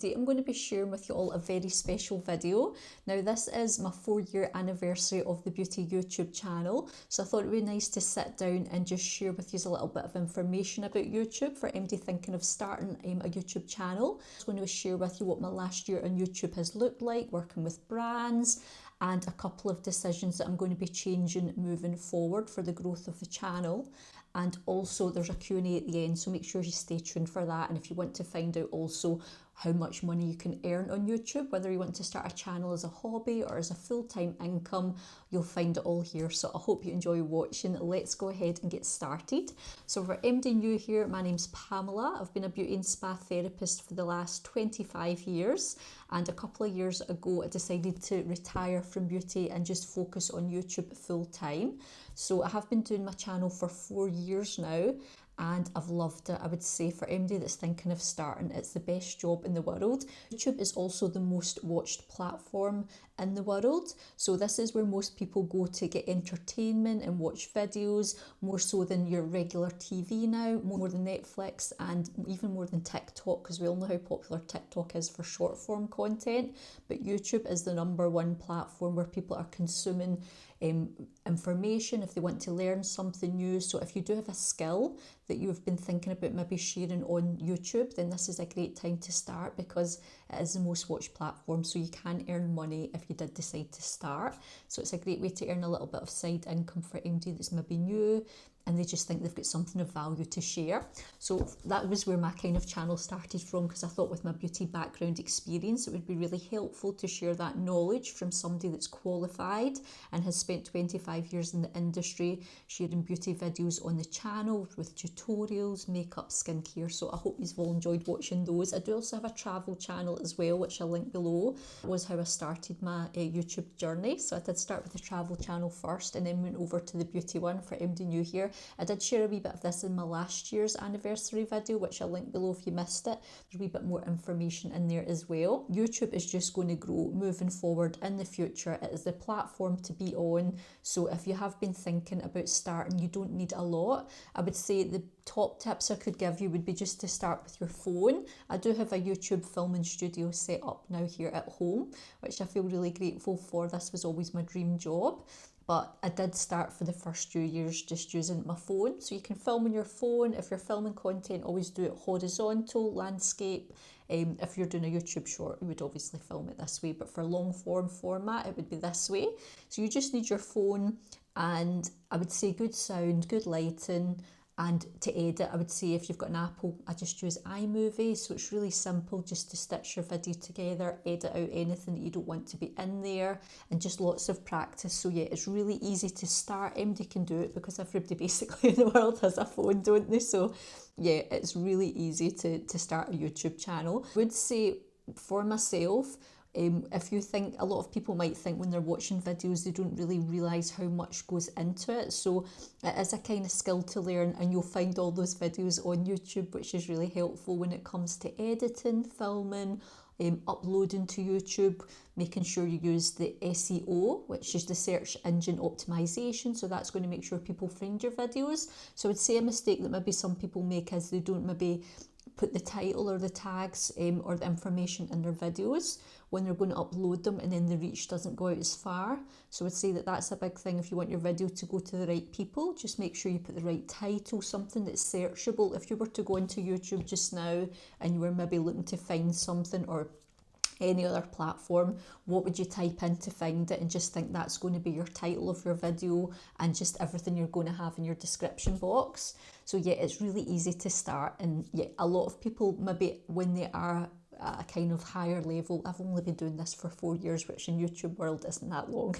today I'm going to be sharing with you all a very special video. Now this is my 4-year anniversary of the Beauty YouTube channel, so I thought it would be nice to sit down and just share with you a little bit of information about YouTube for anybody thinking of starting a YouTube channel. I'm going to share with you what my last year on YouTube has looked like, working with brands, and a couple of decisions that I'm going to be changing moving forward for the growth of the channel. And also there's a Q&A at the end, so make sure you stay tuned for that. And if you want to find out also how much money you can earn on YouTube, whether you want to start a channel as a hobby or as a full-time income, you'll find it all here. So I hope you enjoy watching. Let's go ahead and get started. So for MD new here, my name's Pamela. I've been a beauty and spa therapist for the last 25 years. And a couple of years ago, I decided to retire from beauty and just focus on YouTube full time. So I have been doing my channel for 4 years now, and I've loved it. I would say for anybody that's thinking of starting, it's the best job in the world. YouTube is also the most watched platform in the world. So this is where most people go to get entertainment and watch videos, more so than your regular TV now, more than Netflix, and even more than TikTok, because we all know how popular TikTok is for short form content. But YouTube is the #1 platform where people are consuming information if they want to learn something new. So if you do have a skill that you've been thinking about maybe sharing on YouTube, then this is a great time to start, because it is the most watched platform, so you can earn money if you did decide to start. So it's a great way to earn a little bit of side income for anybody that's maybe new and they just think they've got something of value to share. So that was where my kind of channel started from, because I thought with my beauty background experience, it would be really helpful to share that knowledge from somebody that's qualified and has spent 25 years in the industry, sharing beauty videos on the channel with tutorials, makeup, skincare. So I hope you've all enjoyed watching those. I do also have a travel channel as well, which I'll link below. That was how I started my YouTube journey. So I did start with the travel channel first and then went over to the beauty one for MD new here. I did share a wee bit of this in my last year's anniversary video, which I'll link below if you missed it. There's a wee bit more information in there as well. YouTube is just going to grow moving forward in the future. It is the platform to be on. So if you have been thinking about starting, you don't need a lot. I would say the top tips I could give you would be just to start with your phone. I do have a YouTube filming studio set up now here at home, which I feel really grateful for. This was always my dream job. But I did start for the first few years just using my phone. So you can film on your phone. If you're filming content, always do it horizontal, landscape. If you're doing a YouTube short, you would obviously film it this way. But for long form format, it would be this way. So you just need your phone, and I would say good sound, good lighting. And to edit, I would say if you've got an Apple, I just use iMovie. So it's really simple just to stitch your video together, edit out anything that you don't want to be in there, and just lots of practice. So yeah, it's really easy to start. Anybody can do it, because everybody basically in the world has a phone, don't they? So yeah, it's really easy to start a YouTube channel. I would say for myself, if you think, a lot of people might think when they're watching videos, they don't really realise how much goes into it. So it is a kind of skill to learn, and you'll find all those videos on YouTube, which is really helpful when it comes to editing, filming, uploading to YouTube, making sure you use the SEO, which is the search engine optimization. So that's going to make sure people find your videos. So I would say a mistake that maybe some people make is they don't maybe put the title or the tags or the information in their videos when they're going to upload them, and then the reach doesn't go out as far. So I would say that that's a big thing. If you want your video to go to the right people, just make sure you put the right title, something that's searchable. If you were to go into YouTube just now and you were maybe looking to find something, or any other platform, what would you type in to find it? And just think that's going to be your title of your video and just everything you're going to have in your description box. So yeah, it's really easy to start. And yeah, a lot of people maybe when they are at a kind of higher level, I've only been doing this for 4 years, which in YouTube world isn't that long,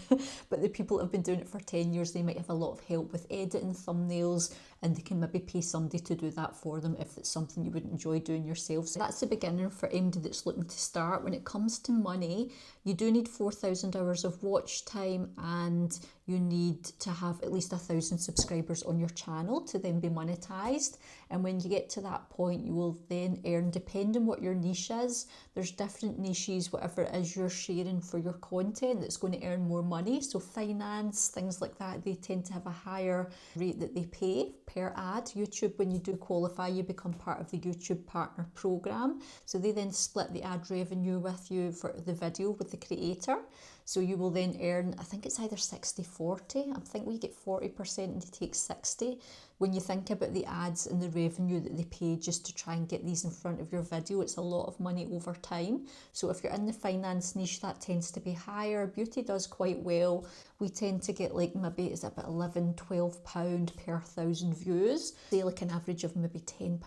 but the people that have been doing it for 10 years, they might have a lot of help with editing thumbnails, and they can maybe pay somebody to do that for them if it's something you would enjoy doing yourself. So that's the beginning for anybody that's looking to start. When it comes to money, you do need 4,000 hours of watch time, and you need to have at least 1,000 subscribers on your channel to then be monetized. And when you get to that point, you will then earn, depending what your niche is, is. There's different niches, whatever it is you're sharing for your content, that's going to earn more money. So finance, things like that, they tend to have a higher rate that they pay per ad. YouTube, when you do qualify, you become part of the YouTube Partner Program. So they then split the ad revenue with you for the video with the creator. So you will then earn, I think it's either 60-40. I think we get 40% and you take 60. When you think about the ads and the revenue that they pay just to try and get these in front of your video, it's a lot of money over time. So if you're in the finance niche, that tends to be higher. Beauty does quite well. We tend to get like maybe, is it about £11-12 per 1,000 views? Say like an average of maybe £10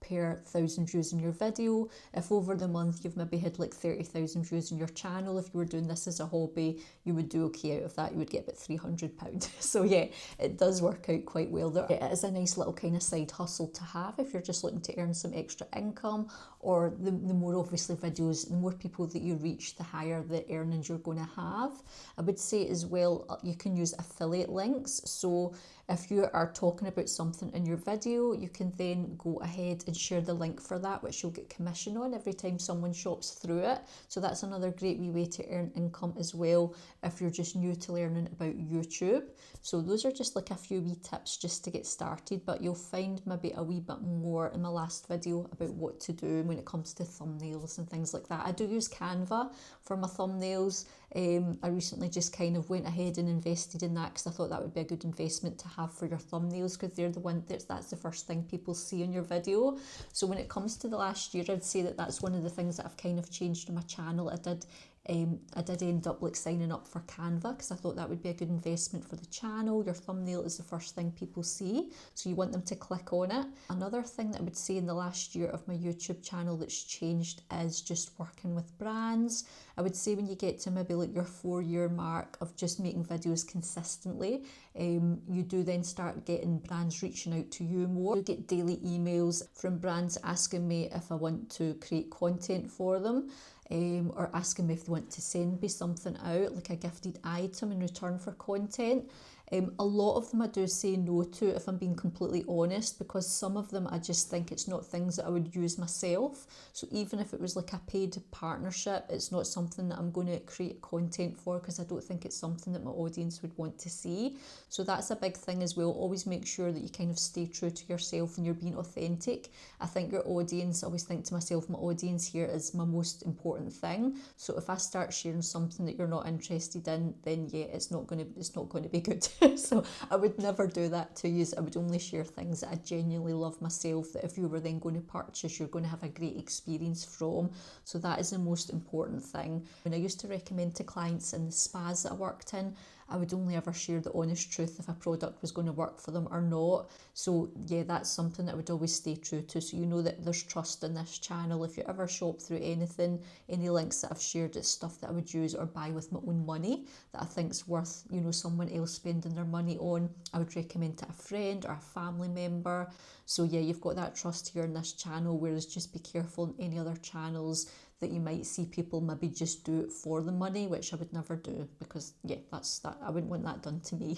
per 1,000 views in your video. If over the month you've maybe had like 30,000 views in your channel, if you were doing this as a hobby, you would do okay out of that. You would get about £300. So yeah, it does work out quite well. It is a nice little kind of side hustle to have if you're just looking to earn some extra income, or the more obviously videos, the more people that you reach, the higher the earnings you're going to have. I would say as well, you can use affiliate links. So if you are talking about something in your video, you can then go ahead and share the link for that, which you'll get commission on every time someone shops through it. So that's another great wee way to earn income as well if you're just new to learning about YouTube. So those are just like a few wee tips just to get started, but you'll find maybe a wee bit more in my last video about what to do when it comes to thumbnails and things like that. I do use Canva for my thumbnails. I recently just kind of went ahead and invested in that because I thought that would be a good investment to have for your thumbnails, because they're the one that's the first thing people see in your video. So when it comes to the last year, I'd say that that's one of the things that I've kind of changed on my channel. I did end up like signing up for Canva because I thought that would be a good investment for the channel. Your thumbnail is the first thing people see, so you want them to click on it. Another thing that I would say in the last year of my YouTube channel that's changed is just working with brands. I would say when you get to maybe like your 4-year mark of just making videos consistently, you do then start getting brands reaching out to you more. You get daily emails from brands asking me if I want to create content for them. Or asking me if they want to send me something out, like a gifted item in return for content. A lot of them I do say no to, if I'm being completely honest, because some of them I just think it's not things that I would use myself. So even if it was like a paid partnership, it's not something that I'm going to create content for, because I don't think it's something that my audience would want to see. So that's a big thing as well. Always make sure that you kind of stay true to yourself and you're being authentic. I think your audience, I always think to myself, my audience here is my most important thing. So if I start sharing something that you're not interested in, then yeah, it's not going to be good. So I would never do that to you. I would only share things that I genuinely love myself, that if you were then going to purchase, you're going to have a great experience from. So that is the most important thing. When I used to recommend to clients in the spas that I worked in, I would only ever share the honest truth if a product was going to work for them or not. So yeah, that's something that I would always stay true to. So you know that there's trust in this channel. If you ever shop through anything, any links that I've shared, it's stuff that I would use or buy with my own money that I think's worth, someone else spending their money on. I would recommend to a friend or a family member. So yeah, you've got that trust here in this channel, whereas just be careful in any other channels that you might see people maybe just do it for the money, which I would never do, because yeah, that's that. I wouldn't want that done to me.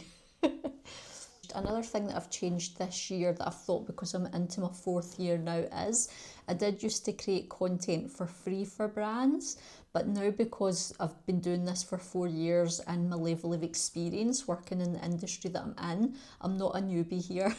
Another thing that I've changed this year that I've thought, because I'm into my 4th year now, is I did used to create content for free for brands, but now because I've been doing this for 4 years and my level of experience working in the industry that I'm in, I'm not a newbie here.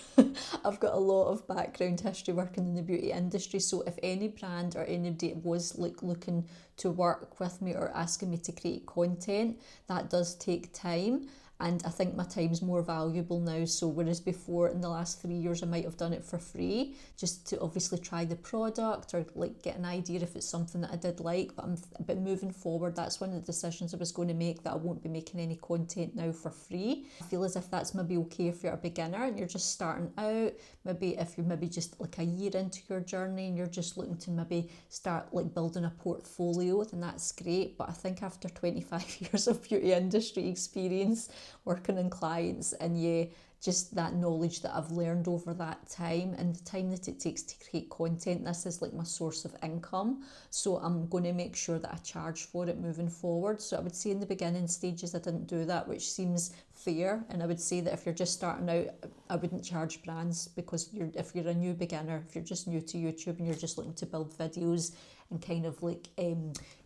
I've got a lot of background history working in the beauty industry, so if any brand or anybody was like looking to work with me or asking me to create content, that does take time. And I think my time's more valuable now. So whereas before, in the last 3 years, I might have done it for free, just to obviously try the product or like get an idea if it's something that I did like. But moving forward, that's one of the decisions I was going to make, that I won't be making any content now for free. I feel as if that's maybe okay if you're a beginner and you're just starting out. Maybe if you're maybe just like a year into your journey and you're just looking to maybe start like building a portfolio, then that's great. But I think after 25 years of beauty industry experience, working on clients, and yeah, just that knowledge that I've learned over that time and the time that it takes to create content. This is like my source of income, so I'm going to make sure that I charge for it moving forward. So I would say in the beginning stages I didn't do that, which seems fair, and I would say that if you're just starting out, I wouldn't charge brands, because if you're a new beginner, if you're just new to YouTube and you're just looking to build videos and kind of like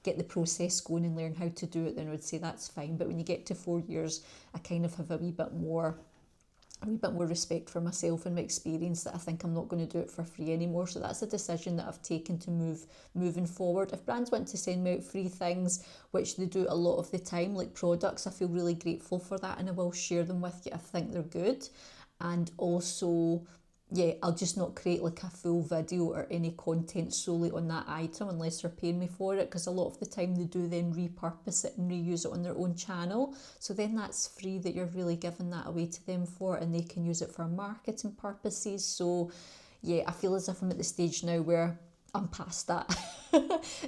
get the process going and learn how to do it, then I would say that's fine. But when you get to 4 years, I kind of have a wee bit more respect for myself and my experience, that I think I'm not going to do it for free anymore. So that's a decision that I've taken to moving forward. If brands want to send me out free things, which they do a lot of the time, like products, I feel really grateful for that, and I will share them with you. I think they're good. And also, yeah, I'll just not create like a full video or any content solely on that item unless they're paying me for it, because a lot of the time they do then repurpose it and reuse it on their own channel. So then that's free that you're really giving that away to them for, and they can use it for marketing purposes. So yeah, I feel as if I'm at the stage now where I'm past that.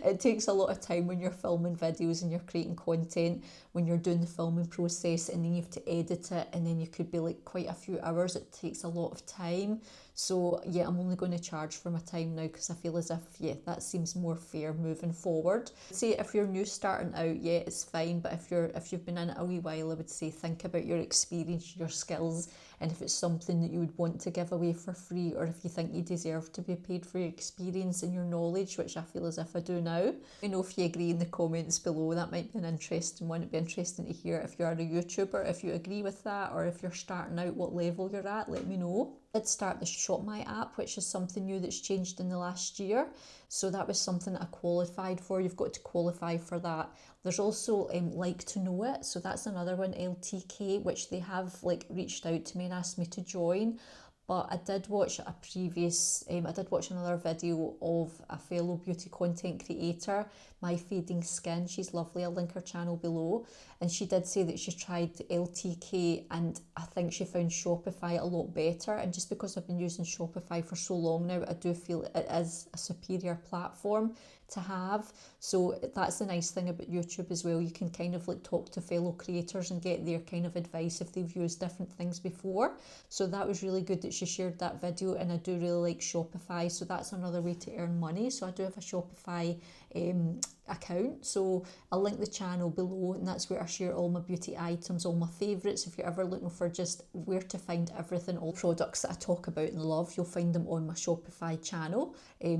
It takes a lot of time when you're filming videos and you're creating content, when you're doing the filming process, and then you have to edit it, and then you could be like quite a few hours. It takes a lot of time. So yeah, I'm only going to charge for my time now, because I feel as if, yeah, that seems more fair moving forward. Say if you're new starting out, yeah, it's fine. But if you've been in it a wee while, I would say think about your experience, your skills, and if it's something that you would want to give away for free, or if you think you deserve to be paid for your experience and your knowledge, which I feel as if I do now. You know, if you agree in the comments below, that might be an interesting one. It'd be interesting to hear if you're a YouTuber, if you agree with that, or if you're starting out, what level you're at. Let me know. I did start the Shop My app, which is something new that's changed in the last year. So that was something that I qualified for. You've got to qualify for that. There's also Like to Know It. So that's another one, LTK, which they have like reached out to me and asked me to join. But I did watch another video of a fellow beauty content creator, My Fading Skin. She's lovely. I'll link her channel below. And she did say that she tried LTK, and I think she found Shopify a lot better. And just because I've been using Shopify for so long now, I do feel it is a superior platform to have. So that's the nice thing about YouTube as well. You can kind of like talk to fellow creators and get their kind of advice if they've used different things before. So that was really good that she shared that video, and I do really like Shopify. So that's another way to earn money. So I do have a Shopify account, so I'll link the channel below, and that's where I share all my beauty items, all my favourites. If you're ever looking for just where to find everything, all products that I talk about and love, you'll find them on my Shopify channel.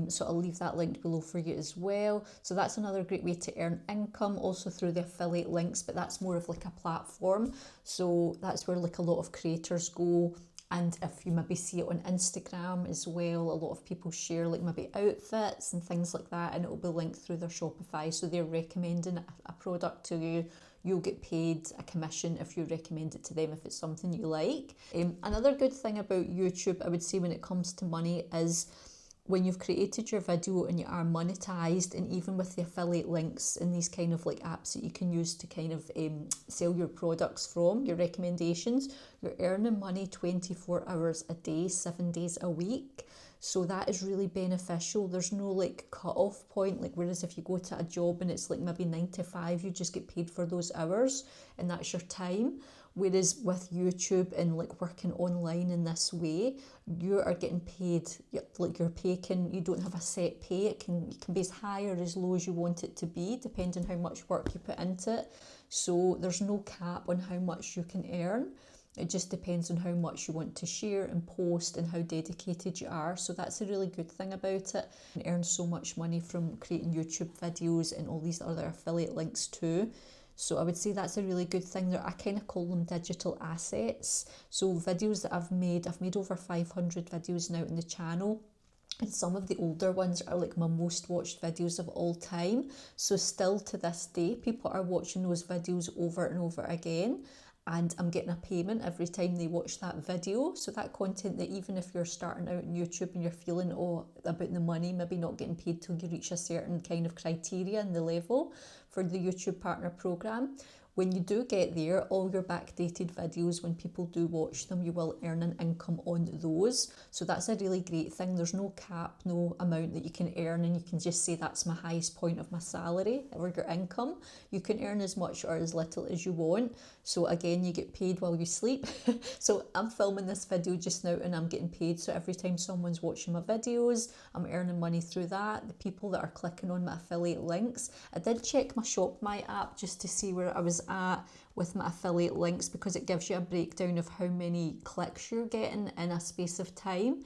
So I'll leave that linked below for you as well. So that's another great way to earn income, also through the affiliate links, but that's more of like a platform. So that's where like a lot of creators go. And if you maybe see it on Instagram as well, a lot of people share like maybe outfits and things like that, and it will be linked through their Shopify. So they're recommending a product to you. You'll get paid a commission if you recommend it to them, if it's something you like. Another good thing about YouTube, I would say, when it comes to money, is when you've created your video and you are monetized, and even with the affiliate links and these kind of like apps that you can use to kind of sell your products from, your recommendations, you're earning money 24 hours a day, 7 days a week. So that is really beneficial. There's no like cut off point, like whereas if you go to a job and it's like maybe 9 to 5, you just get paid for those hours and that's your time. Whereas with YouTube and like working online in this way, you are getting paid, like your pay you don't have a set pay. It can be as high or as low as you want it to be, depending how much work you put into it. So there's no cap on how much you can earn. It just depends on how much you want to share and post and how dedicated you are. So that's a really good thing about it. You can earn so much money from creating YouTube videos and all these other affiliate links too. So I would say that's a really good thing. I kind of call them digital assets. So videos that I've made over 500 videos now in the channel. And some of the older ones are like my most watched videos of all time. So still to this day, people are watching those videos over and over again. And I'm getting a payment every time they watch that video. So that content, that even if you're starting out on YouTube and you're feeling about the money, maybe not getting paid till you reach a certain kind of criteria and the level for the YouTube partner program, when you do get there, all your backdated videos, when people do watch them, you will earn an income on those. So that's a really great thing. There's no cap, no amount that you can earn, and you can just say that's my highest point of my salary or your income. You can earn as much or as little as you want. So again, you get paid while you sleep. So I'm filming this video just now and I'm getting paid. So every time someone's watching my videos, I'm earning money through that. The people that are clicking on my affiliate links, I did check my Shop My app just to see where I was at with my affiliate links, because it gives you a breakdown of how many clicks you're getting in a space of time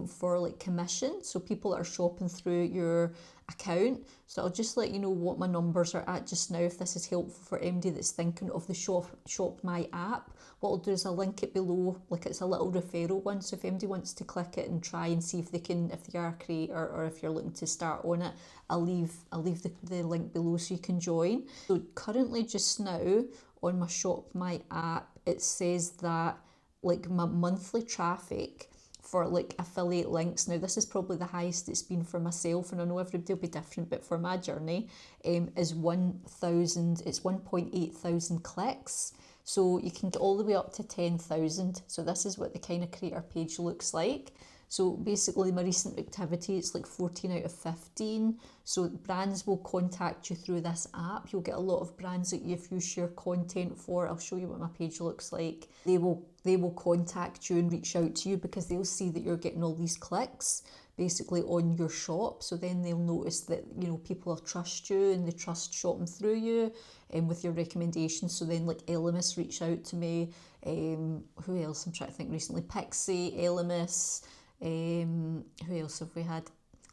for like commission. So people are shopping through your account. So I'll just let you know what my numbers are at just now, if this is helpful for anybody that's thinking of the Shop My app. What I'll do is I'll link it below, like it's a little referral one. So if anybody wants to click it and try and see if they can, if they are a creator or if you're looking to start on it, I'll leave the link below so you can join. So currently just now on my Shop My app, it says that like my monthly traffic for like affiliate links, now this is probably the highest it's been for myself, and I know everybody will be different, but for my journey is 1,000, it's 1.8 thousand clicks. So you can get all the way up to 10,000. So this is what the kind of creator page looks like. So basically my recent activity, it's like 14 out of 15. So brands will contact you through this app. You'll get a lot of brands that if you share content for, I'll show you what my page looks like. They will contact you and reach out to you because they'll see that you're getting all these clicks basically on your shop. So then they'll notice that, you know, people trust you and they trust shopping through you and with your recommendations. So then like Elemis reach out to me. Who else? I'm trying to think recently. Pixie, Elemis. Who else have we had?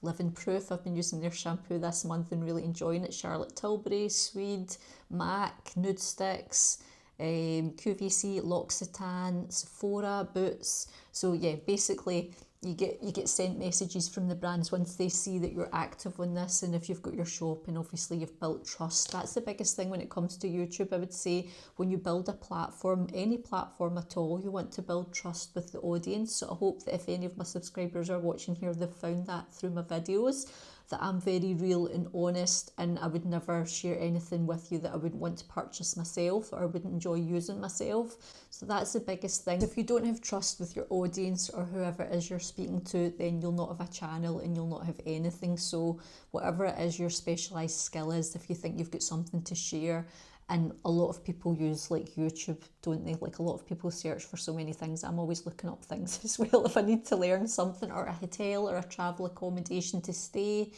Living Proof, I've been using their shampoo this month and really enjoying it. Charlotte Tilbury, Swede, MAC, Nude Sticks, QVC, L'Occitane, Sephora, Boots. So yeah, basically you get sent messages from the brands once they see that you're active on this, and if you've got your shop and obviously you've built trust. That's the biggest thing when it comes to YouTube. I would say when you build a platform, any platform at all, you want to build trust with the audience. So I hope that if any of my subscribers are watching here, they've found that through my videos, that I'm very real and honest, and I would never share anything with you that I wouldn't want to purchase myself or wouldn't enjoy using myself. So that's the biggest thing. If you don't have trust with your audience or whoever it is you're speaking to, then you'll not have a channel and you'll not have anything. So whatever it is your specialised skill is, if you think you've got something to share, and a lot of people use like YouTube, don't they? Like a lot of people search for so many things. I'm always looking up things as well. If I need to learn something, or a hotel or a travel accommodation to stay,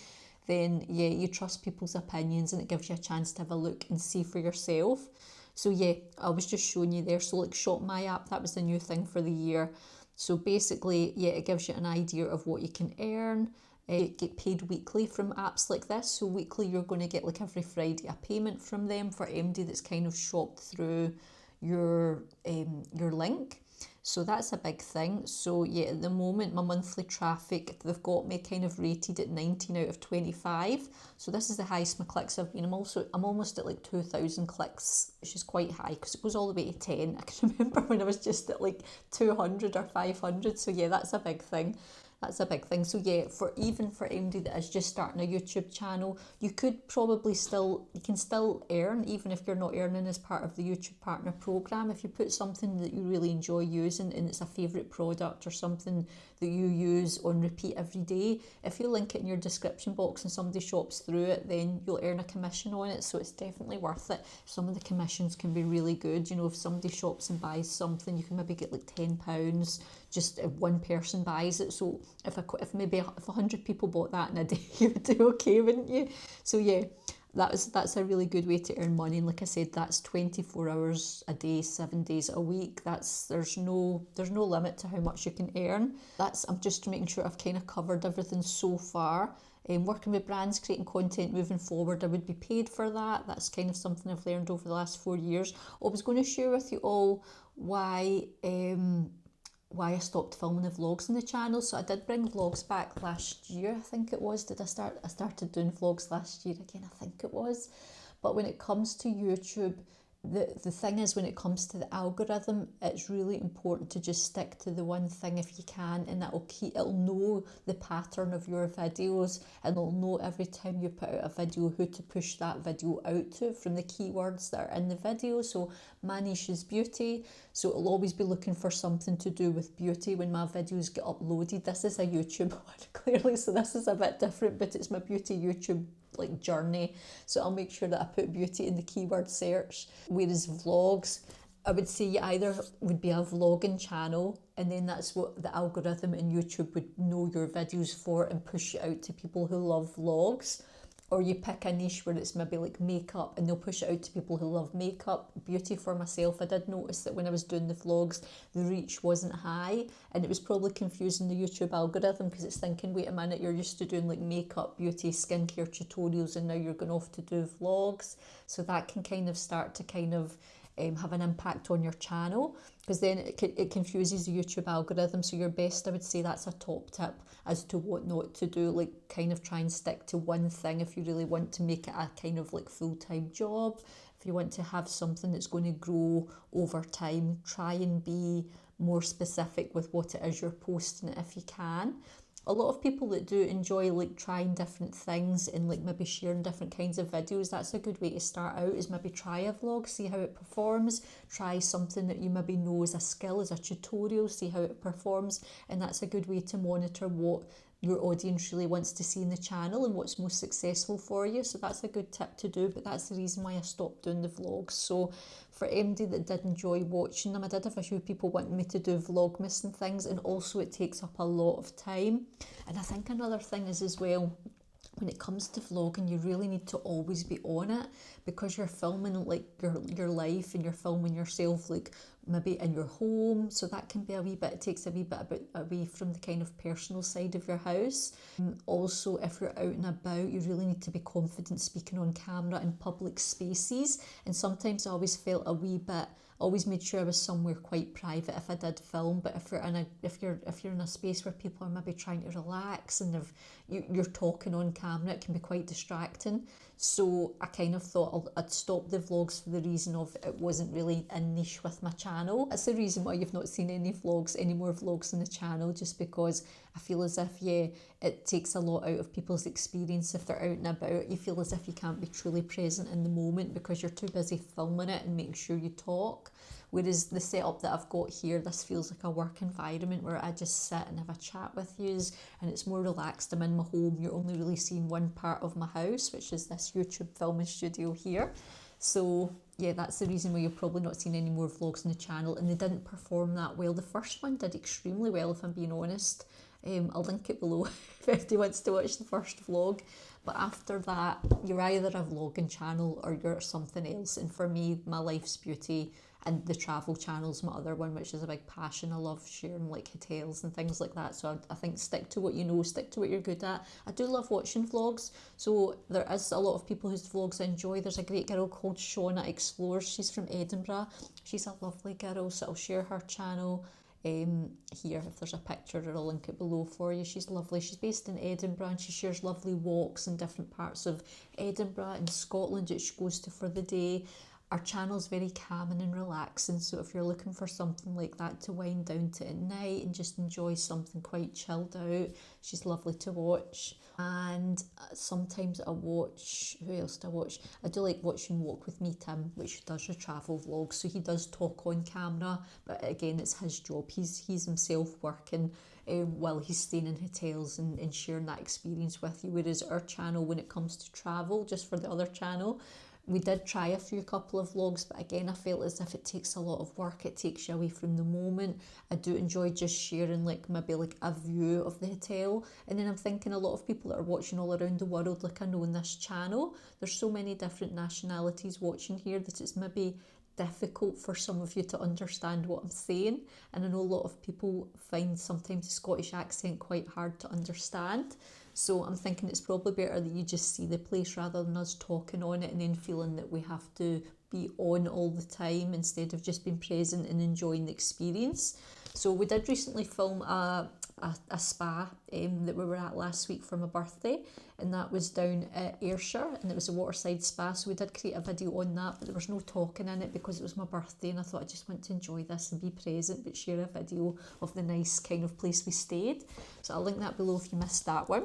then yeah, you trust people's opinions and it gives you a chance to have a look and see for yourself. So yeah, I was just showing you there. So like Shop My app, that was the new thing for the year. So basically, yeah, it gives you an idea of what you can earn. Get paid weekly from apps like this. So weekly you're going to get like every Friday a payment from them for MD that's kind of shopped through your link. So that's a big thing. So yeah, at the moment my monthly traffic, they've got me kind of rated at 19 out of 25. So this is the highest my clicks have been. I'm almost at like 2,000 clicks, which is quite high because it goes all the way to 10. I can remember when I was just at like 200 or 500. So yeah, that's a big thing. That's a big thing. So yeah, even for anybody that is just starting a YouTube channel, you can still earn, even if you're not earning as part of the YouTube Partner Program. If you put something that you really enjoy using and it's a favourite product or something that you use on repeat every day, if you link it in your description box and somebody shops through it, then you'll earn a commission on it. So it's definitely worth it. Some of the commissions can be really good. You know, if somebody shops and buys something, you can maybe get like £10 just if one person buys it. So if 100 people bought that in a day, you would do okay, wouldn't you? So yeah, that's a really good way to earn money. And like I said, that's 24 hours a day, 7 days a week. There's no limit to how much you can earn. I'm just making sure I've kind of covered everything so far. Working with brands, creating content moving forward, I would be paid for that. That's kind of something I've learned over the last 4 years. I was going to share with you all why I stopped filming the vlogs on the channel. So I did bring vlogs back last year, I think it was. I started doing vlogs last year again, I think it was. But when it comes to YouTube, The thing is, when it comes to the algorithm, it's really important to just stick to the one thing if you can, and it'll know the pattern of your videos, and it'll know every time you put out a video who to push that video out to from the keywords that are in the video. So my niche is beauty, so it'll always be looking for something to do with beauty when my videos get uploaded. This is a YouTube one, clearly, so this is a bit different, but it's my beauty YouTube like journey, so I'll make sure that I put beauty in the keyword search. Whereas vlogs, I would say you either would be a vlogging channel, and then that's what the algorithm in YouTube would know your videos for and push you out to people who love vlogs, or you pick a niche where it's maybe like makeup and they'll push it out to people who love makeup. Beauty for myself, I did notice that when I was doing the vlogs, the reach wasn't high, and it was probably confusing the YouTube algorithm because it's thinking, wait a minute, you're used to doing like makeup, beauty, skincare tutorials, and now you're going off to do vlogs. So that can kind of start to kind of have an impact on your channel, because then it confuses the YouTube algorithm. So your best, I would say that's a top tip as to what not to do, like kind of try and stick to one thing if you really want to make it a kind of like full-time job. If you want to have something that's going to grow over time, try and be more specific with what it is you're posting if you can. A lot of people that do enjoy like trying different things and like maybe sharing different kinds of videos, that's a good way to start out, is maybe try a vlog, see how it performs, try something that you maybe know as a skill, as a tutorial, see how it performs, and that's a good way to monitor what your audience really wants to see in the channel and what's most successful for you. So that's a good tip to do, but that's the reason why I stopped doing the vlogs. So for anybody that did enjoy watching them, I did have a few people wanting me to do vlogmas and things, and also it takes up a lot of time. And I think another thing is as well, when it comes to vlogging, you really need to always be on it, because you're filming like your life, and you're filming yourself like maybe in your home, so that can be a wee bit, it takes a wee bit away from the kind of personal side of your house. Also, if you're out and about, you really need to be confident speaking on camera in public spaces, and sometimes I always felt a wee bit, always made sure I was somewhere quite private if I did film. But if you're in a space where people are maybe trying to relax and you're talking on camera, it can be quite distracting. So I kind of thought I'd stop the vlogs for the reason of it wasn't really a niche with my channel. That's the reason why you've not seen any more vlogs on the channel, just because I feel as if, it takes a lot out of people's experience if they're out and about. You feel as if you can't be truly present in the moment because you're too busy filming it and making sure you talk. Whereas the setup that I've got here, this feels like a work environment where I just sit and have a chat with yous, and it's more relaxed. I'm in my home. You're only really seeing one part of my house, which is this YouTube filming studio here. So yeah, that's the reason why you've probably not seen any more vlogs on the channel, and they didn't perform that well. The first one did extremely well, if I'm being honest. I'll link it below if anybody wants to watch the first vlog. But after that, you're either a vlogging channel or you're something else. And for me, my life's beauty, and the travel channel's my other one, which is a big passion. I love sharing like hotels and things like that. So I think stick to what you know, stick to what you're good at. I do love watching vlogs. So there is a lot of people whose vlogs I enjoy. There's a great girl called Shauna Explores. She's from Edinburgh. She's a lovely girl, so I'll share her channel here. If there's a picture, I'll link it below for you. She's lovely. She's based in Edinburgh, and she shares lovely walks in different parts of Edinburgh and Scotland that she goes to for the day. Our channel's very calming and relaxing, so if you're looking for something like that to wind down to at night and just enjoy something quite chilled out, she's lovely to watch. And sometimes I watch, who else do I watch? I do like watching Walk With Me Tim, which does your travel vlogs, so he does talk on camera, but again, it's his job. He's himself working while he's staying in hotels and sharing that experience with you. Whereas our channel, when it comes to travel, just for the other channel, we did try a couple of vlogs, but again, I felt as if it takes a lot of work. It takes you away from the moment. I do enjoy just sharing maybe a view of the hotel. And then I'm thinking a lot of people that are watching all around the world, like I know in this channel, there's so many different nationalities watching here that it's maybe difficult for some of you to understand what I'm saying. And I know a lot of people find sometimes the Scottish accent quite hard to understand. So I'm thinking it's probably better that you just see the place rather than us talking on it and then feeling that we have to be on all the time instead of just being present and enjoying the experience. So we did recently film a a spa that we were at last week for my birthday, and that was down at Ayrshire, and it was a waterside spa, so we did create a video on that, but there was no talking in it because it was my birthday, and I thought I just want to enjoy this and be present but share a video of the nice kind of place we stayed. So I'll link that below if you missed that one.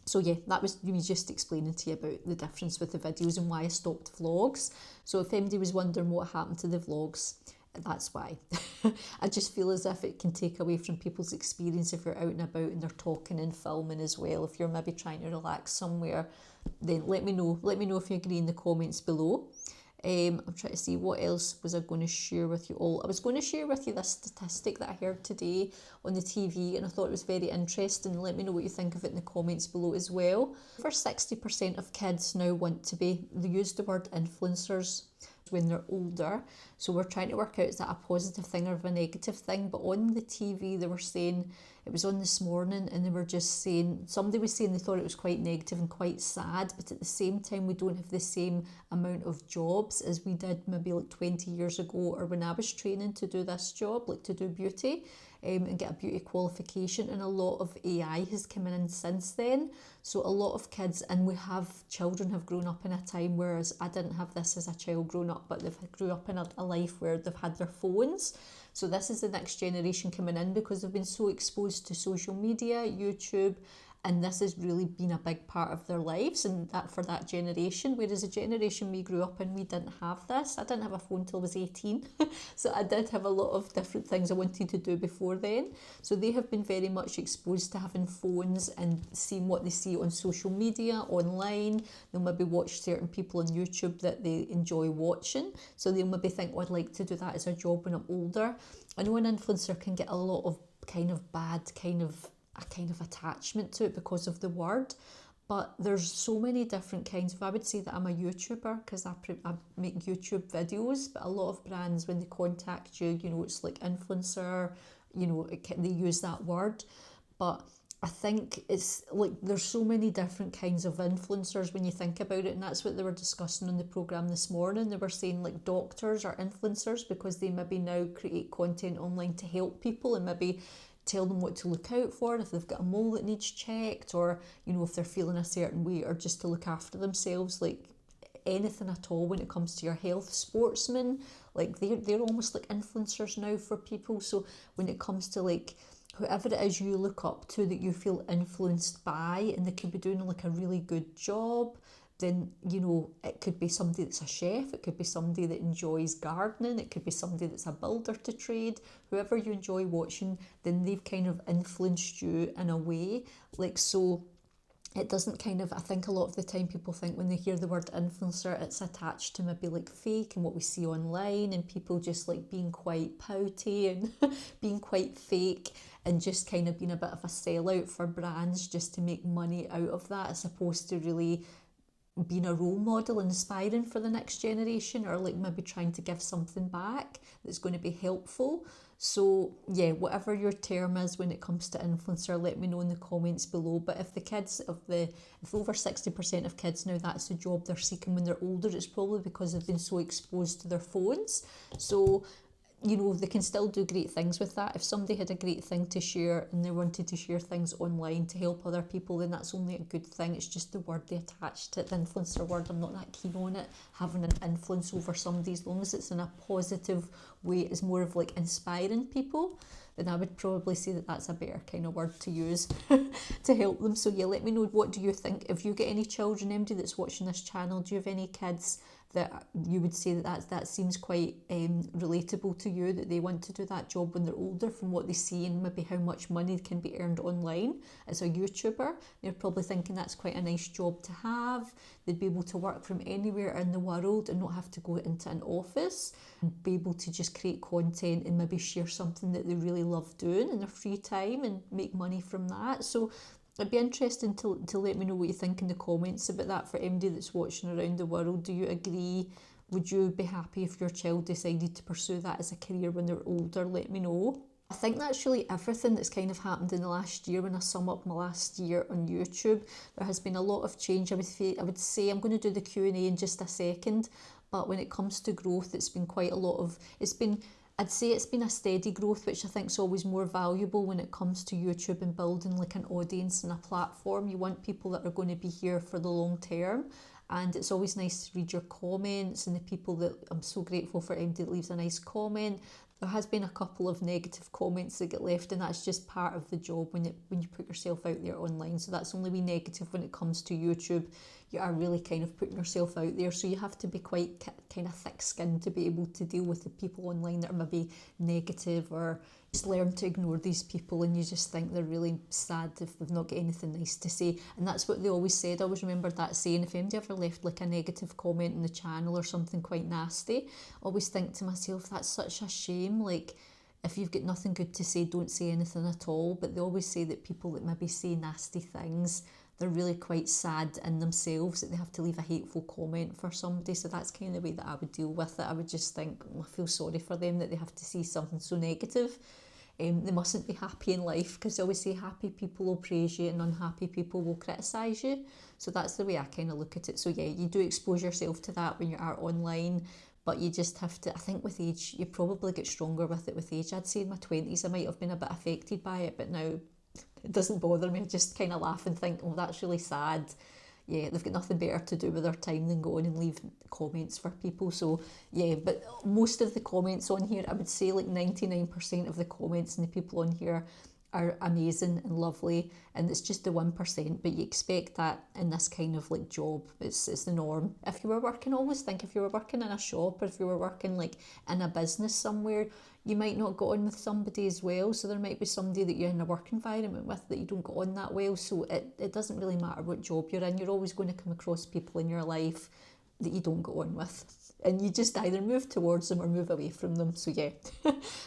So yeah, that was me just explaining to you about the difference with the videos and why I stopped vlogs. So if anybody was wondering what happened to the vlogs, that's why. I just feel as if it can take away from people's experience if you're out and about and they're talking and filming as well. If you're maybe trying to relax somewhere, then let me know. Let me know if you agree in the comments below. I'm trying to see what else was I going to share with you all. I was going to share with you this statistic that I heard today on the TV, and I thought it was very interesting. Let me know what you think of it in the comments below as well. Over 60% of kids now want to be, they use the word influencers when they're older. So we're trying to work out, is that a positive thing or a negative thing? But on the TV they were saying, it was on this morning, and they were just saying, somebody was saying they thought it was quite negative and quite sad, but at the same time we don't have the same amount of jobs as we did maybe like 20 years ago, or when I was training to do this job, like to do beauty and get a beauty qualification, and a lot of AI has come in since then. So a lot of kids, and we have children have grown up in a time, whereas I didn't have this as a child growing up, but they've grew up in a life where they've had their phones. So this is the next generation coming in because they've been so exposed to social media, YouTube, and this has really been a big part of their lives, and that for that generation. Whereas the generation we grew up in, we didn't have this. I didn't have a phone till I was 18. So I did have a lot of different things I wanted to do before then. So they have been very much exposed to having phones and seeing what they see on social media, online. They'll maybe watch certain people on YouTube that they enjoy watching. So they'll maybe think, oh, I'd like to do that as a job when I'm older. I know an influencer can get a lot of kind of bad a kind of attachment to it because of the word, but there's so many different kinds of, I would say that I'm a YouTuber because I make YouTube videos, but a lot of brands, when they contact you, you know, it's like influencer, you know, they use that word. But I think it's like there's so many different kinds of influencers when you think about it, and that's what they were discussing on the programme this morning. They were saying like doctors are influencers because they maybe now create content online to help people and maybe tell them what to look out for if they've got a mole that needs checked, or you know, if they're feeling a certain way, or just to look after themselves, like anything at all when it comes to your health. Sportsmen, like they're almost like influencers now for people. So when it comes to like whoever it is you look up to that you feel influenced by, and they could be doing like a really good job, then, you know, it could be somebody that's a chef, it could be somebody that enjoys gardening, it could be somebody that's a builder to trade. Whoever you enjoy watching, then they've kind of influenced you in a way. Like, so it doesn't kind of, I think a lot of the time people think when they hear the word influencer, it's attached to maybe like fake and what we see online, and people just like being quite pouty and being quite fake, and just kind of being a bit of a sellout for brands just to make money out of that, as opposed to really being a role model, inspiring for the next generation, or like maybe trying to give something back that's going to be helpful. So yeah, whatever your term is when it comes to influencer, let me know in the comments below. But if if over 60% of kids now, that's the job they're seeking when they're older, it's probably because they've been so exposed to their phones. So, you know, they can still do great things with that. If somebody had a great thing to share and they wanted to share things online to help other people, then that's only a good thing. It's just the word they attached to it, the influencer word. I'm not that keen on it, having an influence over somebody, as long as it's in a positive way, it's more of like inspiring people, then I would probably say that that's a better kind of word to use to help them. So yeah, let me know, what do you think? If you get any children, anybody that's watching this channel, do you have any kids that you would say that seems quite relatable to you, that they want to do that job when they're older, from what they see and maybe how much money can be earned online as a YouTuber? They're probably thinking that's quite a nice job to have. They'd be able to work from anywhere in the world and not have to go into an office, and be able to just create content and maybe share something that they really love doing in their free time and make money from that. So it'd be interesting to let me know what you think in the comments about that, for anybody that's watching around the world. Do you agree? Would you be happy if your child decided to pursue that as a career when they're older? Let me know. I think that's really everything that's kind of happened in the last year. When I sum up my last year on YouTube, there has been a lot of change. I would say I'm going to do the Q&A in just a second, but when it comes to growth, it's been quite a lot of, it's been I'd say it's been a steady growth, which I think is always more valuable when it comes to YouTube and building like an audience and a platform. You want people that are going to be here for the long term. And it's always nice to read your comments and the people that I'm so grateful for anybody that leaves a nice comment. There has been a couple of negative comments that get left, and that's just part of the job when you put yourself out there online. So that's only negative when it comes to YouTube. You are really kind of putting yourself out there, so you have to be quite kind of thick-skinned to be able to deal with the people online that are maybe negative, or just learn to ignore these people and you just think they're really sad if they've not got anything nice to say. And that's what they always said. I always remember that saying, if anybody ever left like a negative comment in the channel or something quite nasty, I always think to myself, that's such a shame. Like, if you've got nothing good to say, don't say anything at all. But they always say that people that maybe say nasty things, they're really quite sad in themselves that they have to leave a hateful comment for somebody. So that's kind of the way that I would deal with it. I would just think, I feel sorry for them that they have to see something so negative. They mustn't be happy in life, because they always say happy people will praise you and unhappy people will criticise you. So that's the way I kind of look at it. So yeah, you do expose yourself to that when you are online, but you just have to, I think with age, you probably get stronger with it with age. I'd say in my 20s I might have been a bit affected by it, but now it doesn't bother me. I just kind of laugh and think, oh, that's really sad. Yeah, they've got nothing better to do with their time than go on and leave comments for people. So yeah, but most of the comments on here, I would say like 99% of the comments and the people on here are amazing and lovely, and it's just the 1%, but you expect that in this kind of like job. It's the norm. If you were working, always think, if you were working in a shop or if you were working like in a business somewhere, you might not get on with somebody as well. So there might be somebody that you're in a work environment with that you don't get on that well. So it doesn't really matter what job you're in. You're always going to come across people in your life that you don't get on with, and you just either move towards them or move away from them. So yeah,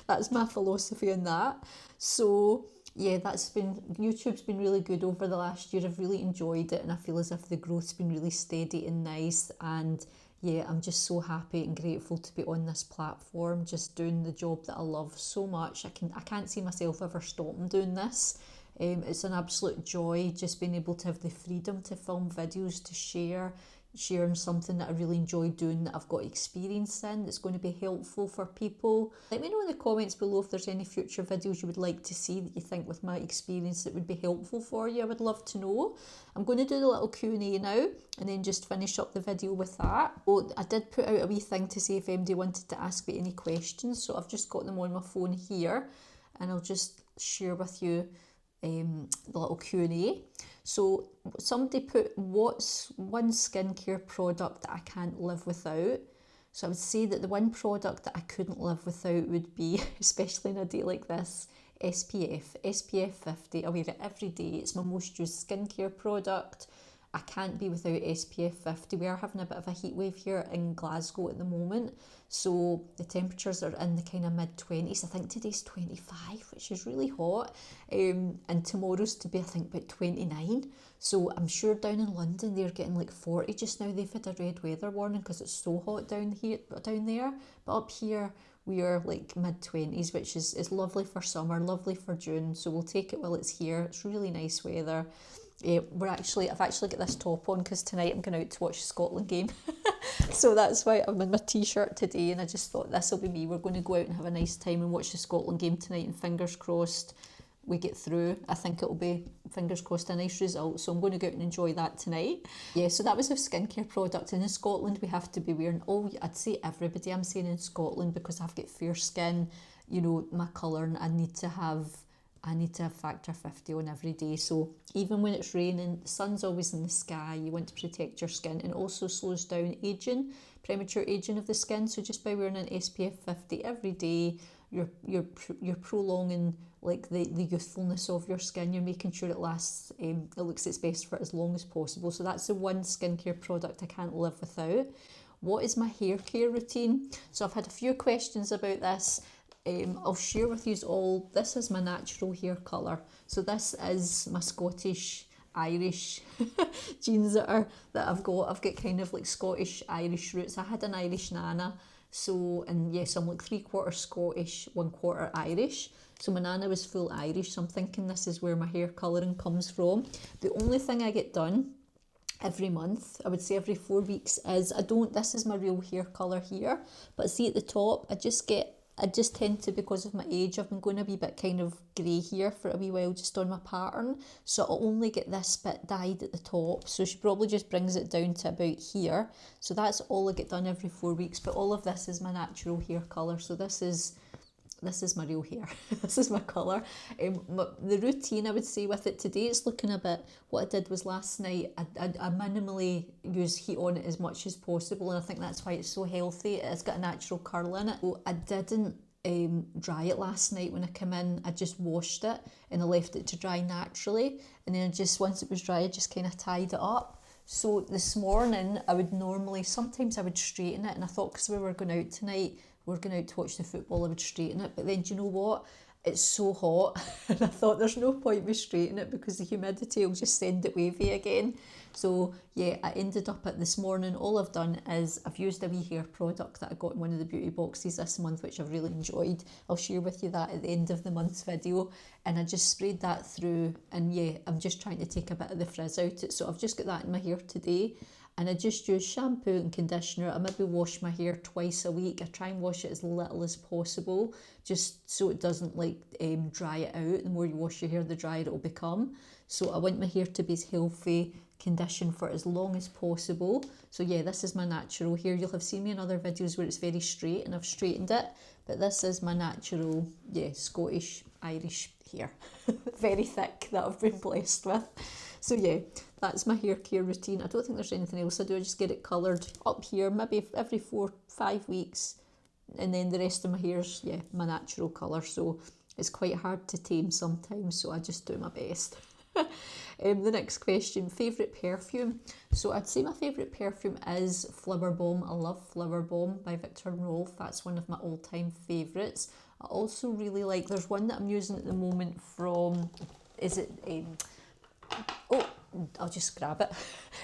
that's my philosophy on that. So yeah, YouTube's been really good over the last year. I've really enjoyed it, and I feel as if the growth's been really steady and nice. And yeah, I'm just so happy and grateful to be on this platform, just doing the job that I love so much. I can't see myself ever stopping doing this. It's an absolute joy just being able to have the freedom to film videos, to sharing something that I really enjoy doing, that I've got experience in, that's going to be helpful for people. Let me know in the comments below if there's any future videos you would like to see that you think with my experience that would be helpful for you. I would love to know. I'm going to do the little Q&A now and then just finish up the video with that. Oh, I did put out a wee thing to see if anybody wanted to ask me any questions, so I've just got them on my phone here, and I'll just share with you the little Q&A. So somebody put, what's one skincare product that I can't live without? So I would say that the one product that I couldn't live without would be, especially in a day like this, SPF 50. I wear it every day. It's my most used skincare product. I can't be without SPF 50. We are having a bit of a heat wave here in Glasgow at the moment, so the temperatures are in the kind of mid-20s. I think today's 25, which is really hot, and tomorrow's to be, I think, about 29. So I'm sure down in London they're getting like 40 just now. They've had a red weather warning because it's so hot down there. But up here we are like mid-20s, which is lovely for summer, lovely for June. So we'll take it while it's here. It's really nice weather. I've actually got this top on because tonight I'm going out to watch the Scotland game. So that's why I'm in my t-shirt today, and I just thought this will be me. We're going to go out and have a nice time and watch the Scotland game tonight, and fingers crossed we get through. I think it'll be, fingers crossed, a nice result. So I'm going to go out and enjoy that tonight. Yeah, so that was a skincare product. And in Scotland we have to be wearing, I'd say everybody, I'm saying in Scotland because I've got fair skin, you know, my colour, and I need to have factor 50 on every day. So even when it's raining, the sun's always in the sky, you want to protect your skin, and it also slows down aging, premature aging of the skin. So just by wearing an SPF 50 every day, you're prolonging like the youthfulness of your skin. You're making sure it lasts, it looks its best for as long as possible. So that's the one skincare product I can't live without. What is my hair care routine? So I've had a few questions about this. I'll share with you all. This is my natural hair colour. So this is my Scottish Irish genes that I've got. I've got kind of like Scottish Irish roots. I had an Irish nana. So, and yes, I'm like 3/4 Scottish, 1/4 Irish. So my nana was full Irish. So I'm thinking this is where my hair colouring comes from. The only thing I get done every month, I would say every 4 weeks, is this is my real hair colour here, but see at the top, I just get I just tend to, because of my age, I've been going a wee bit kind of grey here for a wee while just on my pattern. So I'll only get this bit dyed at the top. So she probably just brings it down to about here. So that's all I get done every 4 weeks. But all of this is my natural hair colour. So this is my real hair. This is my colour. The routine, I would say, with it today, it's looking a bit, what I did was last night, I minimally use heat on it as much as possible, and I think that's why it's so healthy. It's got a natural curl in it. So I didn't dry it last night when I came in. I just washed it and I left it to dry naturally, and then once it was dry, I just kind of tied it up. So this morning, sometimes I would straighten it, and I thought, because we were going out tonight, we're going out to watch the football, I would straighten it. But then, do you know what? It's so hot, and I thought there's no point me straightening it because the humidity will just send it wavy again. So yeah, I ended up at this morning, all I've done is I've used a wee hair product that I got in one of the beauty boxes this month, which I've really enjoyed. I'll share with you that at the end of the month's video. And I just sprayed that through, and yeah, I'm just trying to take a bit of the frizz out. So I've just got that in my hair today. And I just use shampoo and conditioner. I maybe wash my hair twice a week. I try and wash it as little as possible, just so it doesn't dry it out. The more you wash your hair, the drier it will become. So I want my hair to be as healthy, conditioned for as long as possible. So yeah, this is my natural hair. You'll have seen me in other videos where it's very straight and I've straightened it, but this is my natural, Scottish Irish hair. Very thick, that I've been blessed with. So yeah, that's my hair care routine. I don't think there's anything else I do. I just get it coloured up here, maybe every 4-5 weeks. And then the rest of my hair's, my natural colour. So it's quite hard to tame sometimes, so I just do my best. The next question, favourite perfume. So I'd say my favourite perfume is Flower Bomb. I love Flower Bomb by Viktor and Rolf. That's one of my all-time favourites. I also really like, there's one that I'm using at the moment from, I'll just grab it,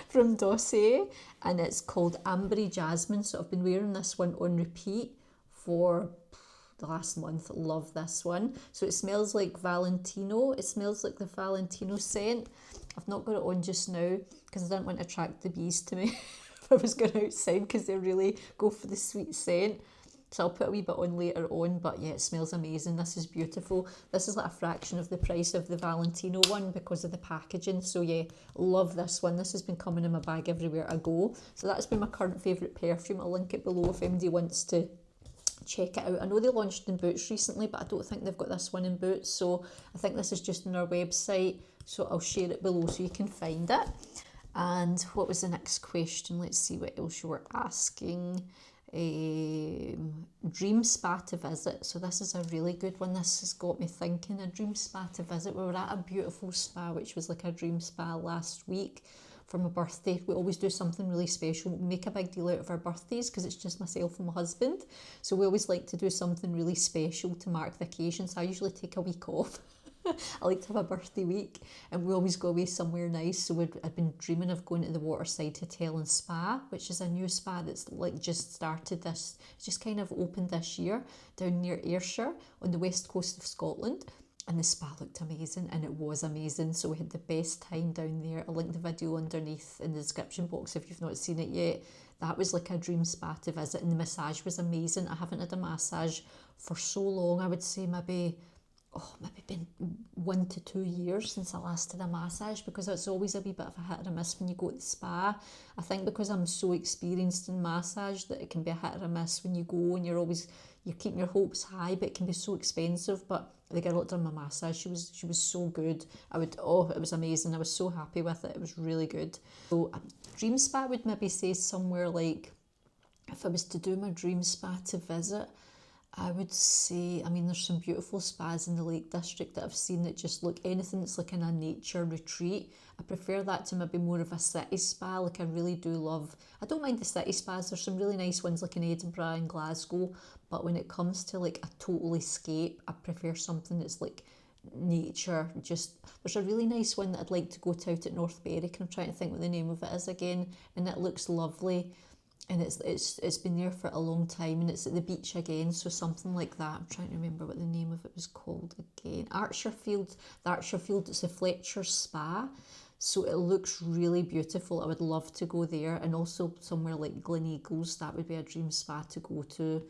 from Dossier, and it's called Ambery Jasmine. So I've been wearing this one on repeat for the last month. Love this one. So it smells like Valentino. It smells like the Valentino scent. I've not got it on just now because I didn't want to attract the bees to me if I was going outside, because they really go for the sweet scent. So I'll put a wee bit on later on, but yeah, it smells amazing. This is beautiful. This is like a fraction of the price of the Valentino one because of the packaging. So yeah, love this one. This has been coming in my bag everywhere I go. So that's been my current favourite perfume. I'll link it below if anybody wants to check it out. I know they launched in Boots recently, but I don't think they've got this one in Boots. So I think this is just on our website. So I'll share it below so you can find it. And what was the next question? Let's see what else you were asking. Dream spa to visit. So this is a really good one. This has got me thinking. A dream spa to visit. We were at a beautiful spa, which was like a dream spa last week for my birthday. We always do something really special. We make a big deal out of our birthdays because it's just myself and my husband. So we always like to do something really special to mark the occasion. So I usually take a week off. I like to have a birthday week, and we always go away somewhere nice. So I'd been dreaming of going to the Waterside Hotel and Spa, which is a new spa that's like just started this, just kind of opened this year down near Ayrshire on the west coast of Scotland. And the spa looked amazing, and it was amazing. So we had the best time down there. I'll link the video underneath in the description box if you've not seen it yet. That was like a dream spa to visit, and the massage was amazing. I haven't had a massage for so long. I would say maybe been 1 to 2 years since I last did a massage, because it's always a wee bit of a hit or a miss when you go to the spa. I think because I'm so experienced in massage that it can be a hit or a miss when you go, and you're keeping your hopes high, but it can be so expensive. But the girl that done my massage, she was so good. It was amazing. I was so happy with it. It was really good. So a dream spa, I would maybe say somewhere like, if I was to do my dream spa to visit, I would say, there's some beautiful spas in the Lake District that I've seen that just look, anything that's like in a nature retreat. I prefer that to maybe more of a city spa. Like I really do love, I don't mind the city spas. There's some really nice ones like in Edinburgh and Glasgow. But when it comes to like a total escape, I prefer something that's like nature. There's a really nice one that I'd like to go to out at North Berwick. I'm trying to think what the name of it is again. And it looks lovely. And it's been there for a long time, and it's at the beach again, so something like that. I'm trying to remember what the name of it was called again. Archerfield, it's a Fletcher's Spa, so it looks really beautiful. I would love to go there, and also somewhere like Gleneagles, that would be a dream spa to go to.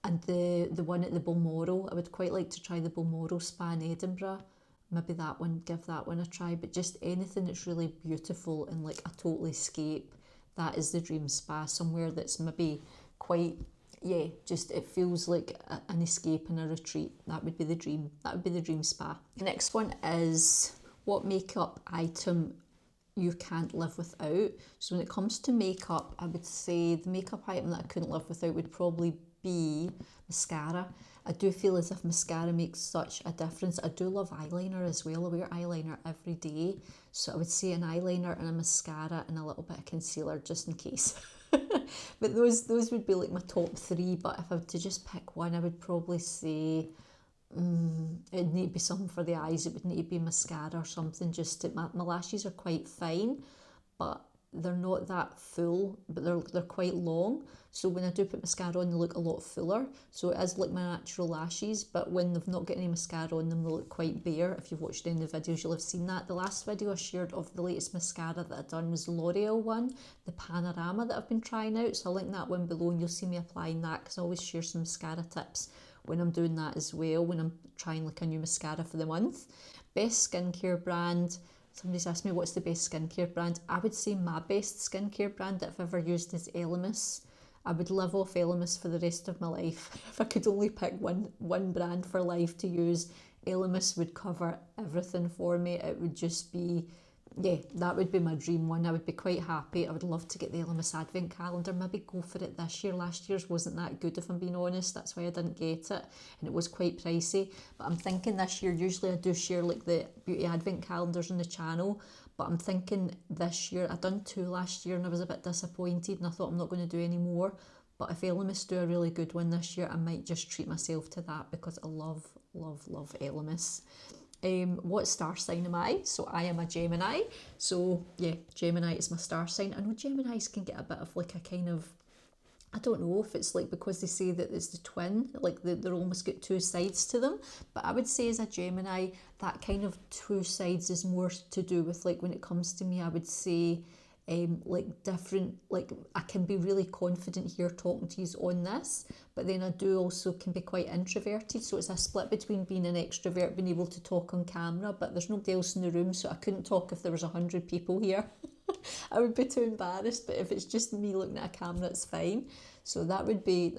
And the one at the Balmoral, I would quite like to try the Balmoral Spa in Edinburgh. Maybe that one, give that one a try. But just anything that's really beautiful and like a total escape, that is the dream spa. Somewhere that's maybe quite, yeah, just it feels like an escape and a retreat. That would be the dream. That would be the dream spa. The next one is, what makeup item you can't live without? So when it comes to makeup, I would say the makeup item that I couldn't live without would probably be mascara. I do feel as if mascara makes such a difference. I do love eyeliner as well. I wear eyeliner every day. So I would say an eyeliner and a mascara and a little bit of concealer just in case. But those would be like my top three. But if I were to just pick one, I would probably say it'd need to be something for the eyes. It would need to be mascara or something. My lashes are quite fine, but they're not that full, but they're quite long. So when I do put mascara on, they look a lot fuller. So it is like my natural lashes, but when they've not got any mascara on them, they look quite bare. If you've watched any of the videos, you'll have seen that. The last video I shared of the latest mascara that I've done was the L'Oreal one, the Panorama that I've been trying out. So I'll link that one below and you'll see me applying that, because I always share some mascara tips when I'm doing that as well, when I'm trying like a new mascara for the month. Best skincare brand. Somebody's asked me what's the best skincare brand. I would say my best skincare brand that I've ever used is Elemis. I would live off Elemis for the rest of my life. If I could only pick one brand for life to use, Elemis would cover everything for me. It would just be, yeah, that would be my dream one. I would be quite happy. I would love to get the Elemis advent calendar. Maybe go for it this year. Last year's wasn't that good, if I'm being honest. That's why I didn't get it, and it was quite pricey. But I'm thinking this year, usually I do share like the beauty advent calendars on the channel, but I'm thinking this year, I done 2 last year and I was a bit disappointed and I thought I'm not going to do any more. But if Elemis do a really good one this year, I might just treat myself to that, because I love, love, love Elemis. What star sign am I? So I am a Gemini. So yeah, Gemini is my star sign. I know Geminis can get a bit of like a kind of, I don't know if it's like because they say that it's the twin, like they're almost got 2 sides to them. But I would say as a Gemini, that kind of 2 sides is more to do with, like, when it comes to me, I would say like different, like I can be really confident here talking to you on this, but then I do also can be quite introverted. So it's a split between being an extrovert, being able to talk on camera, but there's nobody else in the room, so I couldn't talk if there was 100 people here. I would be too embarrassed, but if it's just me looking at a camera, it's fine. So that would be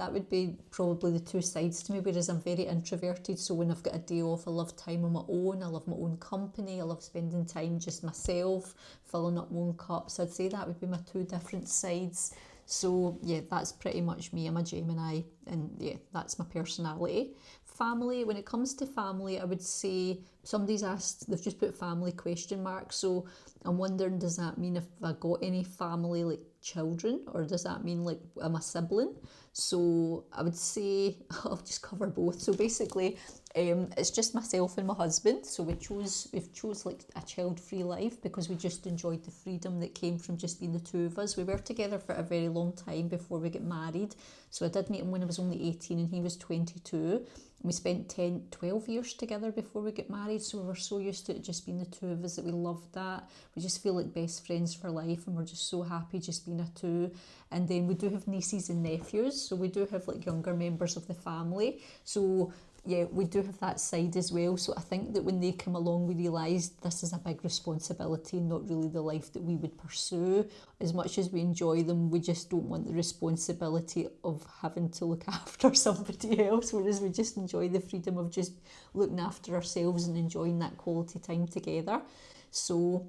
probably the 2 sides to me, whereas I'm very introverted. So when I've got a day off, I love time on my own. I love my own company. I love spending time just myself, filling up my own cups. I'd say that would be my 2 different sides. So yeah, that's pretty much me. I'm a Gemini, and yeah, that's my personality. Family, when it comes to family, I would say, somebody's asked, they've just put family question mark. So I'm wondering, does that mean if I got any family, like children, or does that mean like I'm a sibling? So I would say, I'll just cover both. So basically, it's just myself and my husband. So we've chose like a child-free life, because we just enjoyed the freedom that came from just being the 2 of us. We were together for a very long time before we got married. So I did meet him when I was only 18 and he was 22. We spent 12 years together before we got married, so we were so used to it just being the 2 of us that we loved that. We just feel like best friends for life, and we're just so happy just being a 2. And then we do have nieces and nephews, so we do have like younger members of the family. So yeah, we do have that side as well. So I think that when they come along, we realised this is a big responsibility, not really the life that we would pursue. As much as we enjoy them, we just don't want the responsibility of having to look after somebody else, whereas we just enjoy the freedom of just looking after ourselves and enjoying that quality time together. So,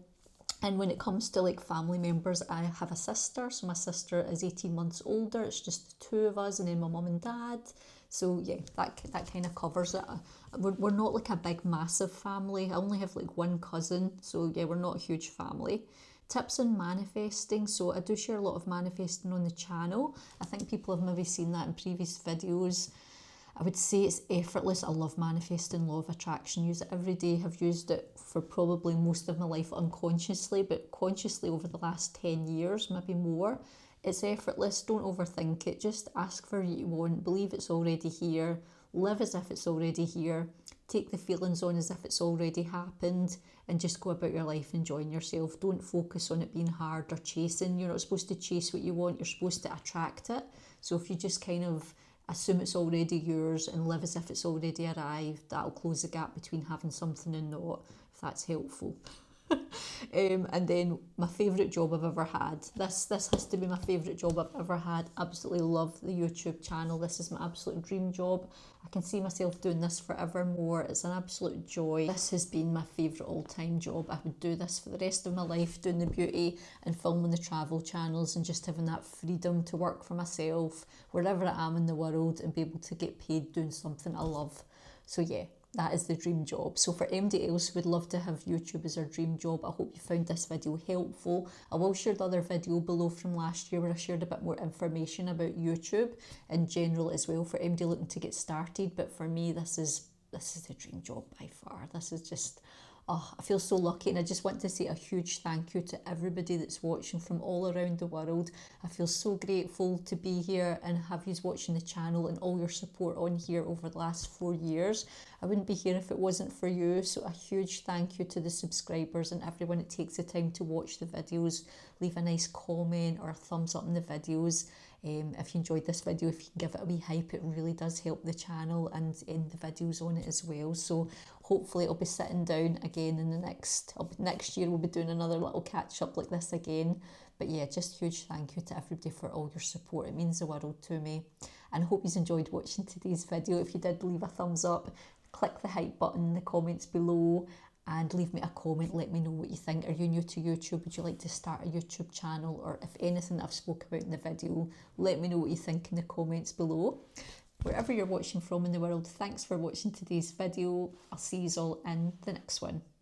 and when it comes to like family members, I have a sister. So my sister is 18 months older. It's just the 2 of us, and then my mum and dad. So yeah, that kind of covers it. We're not like a big massive family. I only have like 1 cousin. So yeah, we're not a huge family. Tips on manifesting. So I do share a lot of manifesting on the channel. I think people have maybe seen that in previous videos. I would say it's effortless. I love manifesting, law of attraction. Use it every day. Have used it for probably most of my life unconsciously, but consciously over the last 10 years, maybe more. It's effortless. Don't overthink it. Just ask for what you want. Believe it's already here. Live as if it's already here. Take the feelings on as if it's already happened, and just go about your life enjoying yourself. Don't focus on it being hard or chasing. You're not supposed to chase what you want. You're supposed to attract it. So if you just kind of assume it's already yours and live as if it's already arrived. That'll close the gap between having something and not, if that's helpful. And then my favourite job I've ever had. This has to be my favourite job I've ever had. Absolutely love the YouTube channel. This is my absolute dream job. I can see myself doing this forevermore. It's an absolute joy. This has been my favourite all-time job. I would do this for the rest of my life, doing the beauty and filming the travel channels and just having that freedom to work for myself wherever I am in the world and be able to get paid doing something I love. So yeah, that is the dream job. So for anybody else who would love to have YouTube as their dream job, I hope you found this video helpful. I will share the other video below from last year where I shared a bit more information about YouTube in general as well for anybody looking to get started. But for me, this is the dream job by far. This is just, oh, I feel so lucky, and I just want to say a huge thank you to everybody that's watching from all around the world. I feel so grateful to be here and have you watching the channel and all your support on here over the last 4 years. I wouldn't be here if it wasn't for you, so a huge thank you to the subscribers and everyone that takes the time to watch the videos. Leave a nice comment or a thumbs up in the videos. If you enjoyed this video, if you can give it a wee hype, it really does help the channel and in the videos on it as well. So hopefully it'll be sitting down again in the next year. We'll be doing another little catch up like this again. But yeah, just huge thank you to everybody for all your support. It means the world to me. And I hope you've enjoyed watching today's video. If you did, leave a thumbs up, click the hype button in the comments below, and leave me a comment. Let me know what you think. Are you new to YouTube? Would you like to start a YouTube channel? Or if anything that I've spoke about in the video, let me know what you think in the comments below. Wherever you're watching from in the world, thanks for watching today's video. I'll see you all in the next one.